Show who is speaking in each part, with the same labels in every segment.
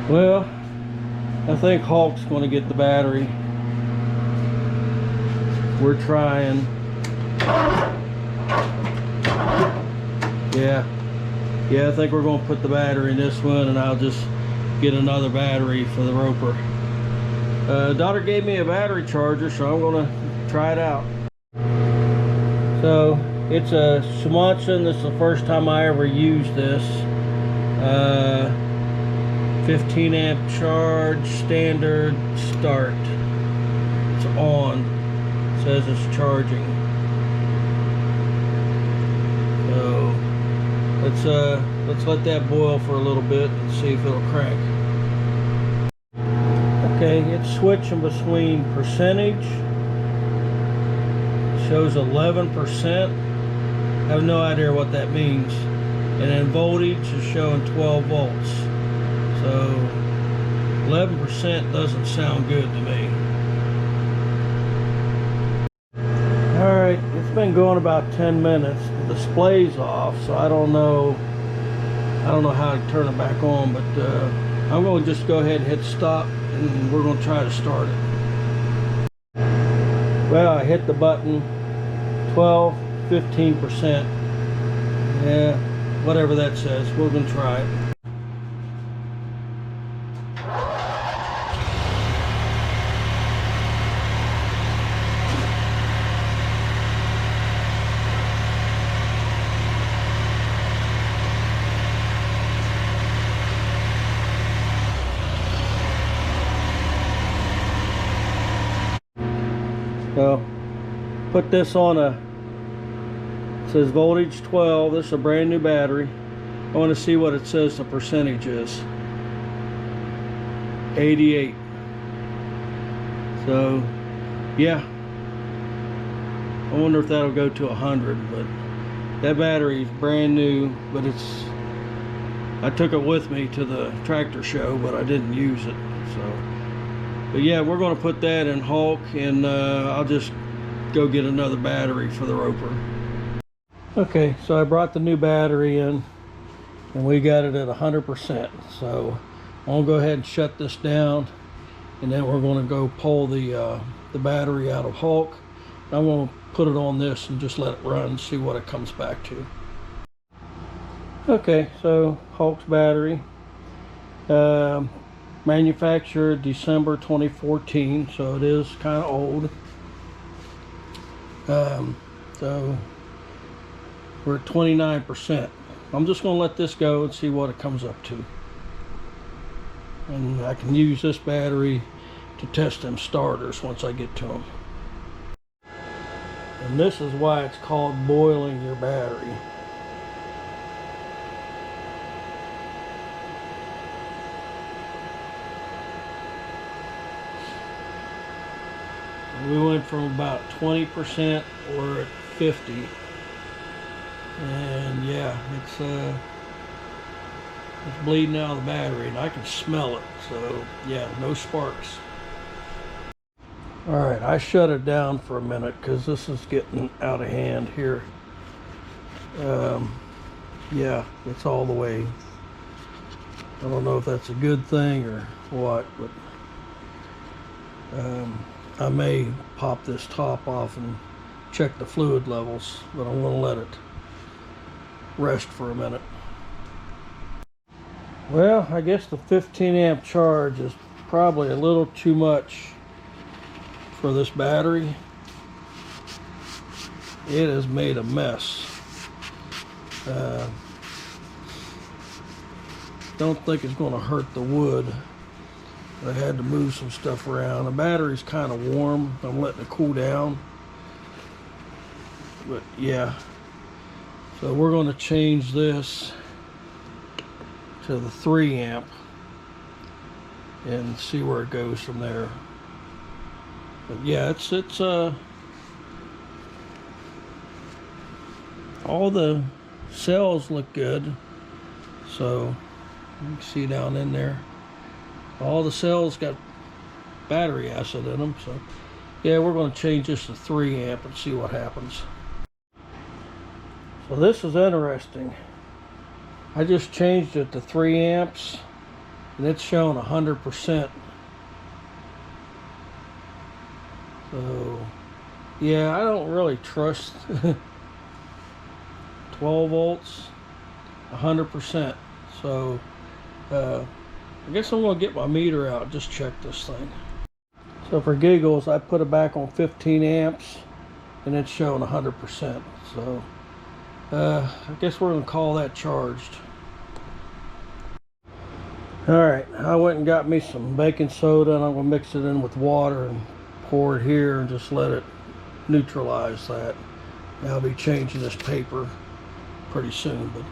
Speaker 1: Well, I think Hulk's going to get the battery. We're trying. Yeah, I think we're going to put the battery in this one, and I'll just get another battery for the Roper. Daughter gave me a battery charger, so I'm going to try it out. So it's a Swanson. This is the first time I ever used this. 15 amp charge, standard, start. It's on. It says it's charging. So let's let that boil for a little bit and see if it'll crank. Okay, it's switching between percentage. It shows 11%. I have no idea what that means. And then voltage is showing 12 volts. So 11% doesn't sound good to me. Alright, it's been going about 10 minutes. The display's off, so I don't know how to turn it back on, but I'm going to just go ahead and hit stop, and we're going to try to start it. Well, I hit the button. 12, 15%. Yeah, whatever that says. We're going to try it. So, put this on it says voltage 12. This is a brand new battery. I want to see what it says the percentage is. 88. So, yeah. I wonder if that'll go to 100, but that battery is brand new, but I took it with me to the tractor show, but I didn't use it. So, but yeah, we're going to put that in Hulk, and I'll just go get another battery for the Roper. Okay, so I brought the new battery in, and we got it at 100%. So I'll go ahead and shut this down, and then we're going to go pull the battery out of Hulk. I'm going to put it on this and just let it run and see what it comes back to. Okay, so Hulk's battery. Manufactured December 2014, so it is kind of old. So we're at 29%. I'm just going to let this go and see what it comes up to. And I can use this battery to test them starters once I get to them. And this is why it's called boiling your battery. We went from about 20%, we're at 50, and yeah, it's bleeding out of the battery, and I can smell it. So yeah, no sparks. All right, I shut it down for a minute because this is getting out of hand here. Yeah, it's all the way. I don't know if that's a good thing or what, but I may pop this top off and check the fluid levels, but I'm going to let it rest for a minute. Well, I guess the 15 amp charge is probably a little too much for this battery. It has made a mess. Don't think it's going to hurt the wood. I had to move some stuff around. The battery's kind of warm. I'm letting it cool down. But yeah. So we're going to change this to the 3 amp and see where it goes from there. But yeah, it's all the cells look good. So you can see down in there. All the cells got battery acid in them, so yeah, we're going to change this to 3 amp and see what happens. So this is interesting. I just changed it to 3 amps, and it's showing 100%. So yeah, I don't really trust 12 volts 100%. So I guess I'm gonna get my meter out, just check this thing. So for giggles, I put it back on 15 amps and it's showing 100%. So I guess we're gonna call that charged. Alright, I went and got me some baking soda, and I'm gonna mix it in with water and pour it here and just let it neutralize that. I'll be changing this paper pretty soon, but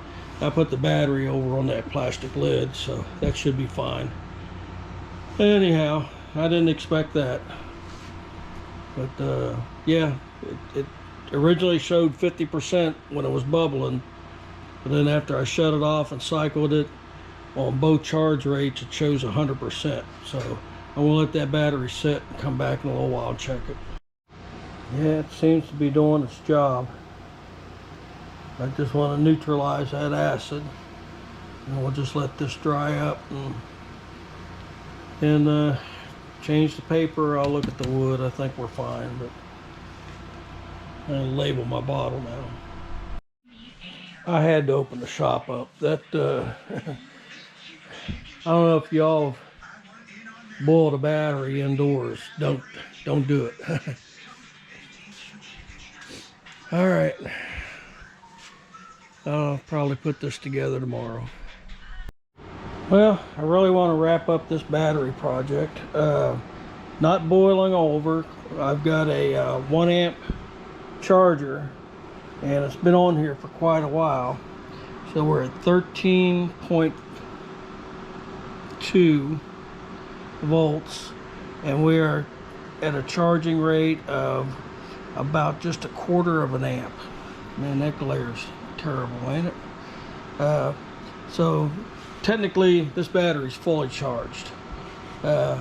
Speaker 1: I put the battery over on that plastic lid, so that should be fine. Anyhow, I didn't expect that, but yeah, it originally showed 50% when it was bubbling, but then after I shut it off and cycled it on both charge rates, it shows 100%. So I'm gonna let that battery sit and come back in a little while and check it. Yeah, it seems to be doing its job. I just want to neutralize that acid, and we'll just let this dry up and change the paper. I'll look at the wood. I think we're fine, but I'll label my bottle now. I had to open the shop up. That I don't know if y'all boiled a battery indoors. Don't do it. All right. I'll probably put this together tomorrow. Well, I really want to wrap up this battery project. Not boiling over. I've got a 1 amp charger, and it's been on here for quite a while. So we're at 13.2 volts, and we are at a charging rate of about just 1/4 of an amp. Man, that glares terrible, ain't it? So technically this battery's fully charged. I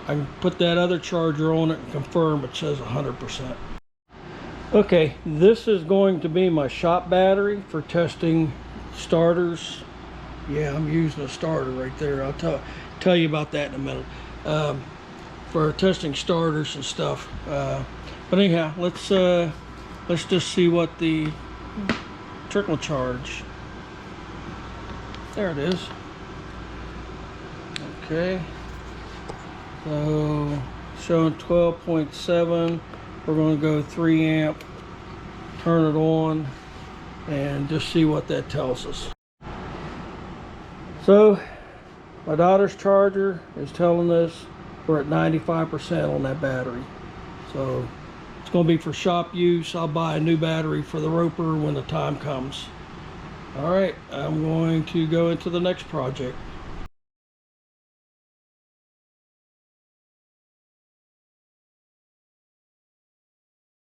Speaker 1: can put that other charger on it and confirm it says 100%. Okay, this is going to be my shop battery for testing starters. Yeah, I'm using a starter right there. I'll tell you about that in a minute. For testing starters and stuff. But anyhow, let's just see what the trickle charge. There it is. Okay. So showing 12.7. We're going to go 3 amp. Turn it on and just see what that tells us. So my daughter's charger is telling us we're at 95% on that battery. So it's going to be for shop use. I'll buy a new battery for the Roper when the time comes. All right, I'm going to go into the next project.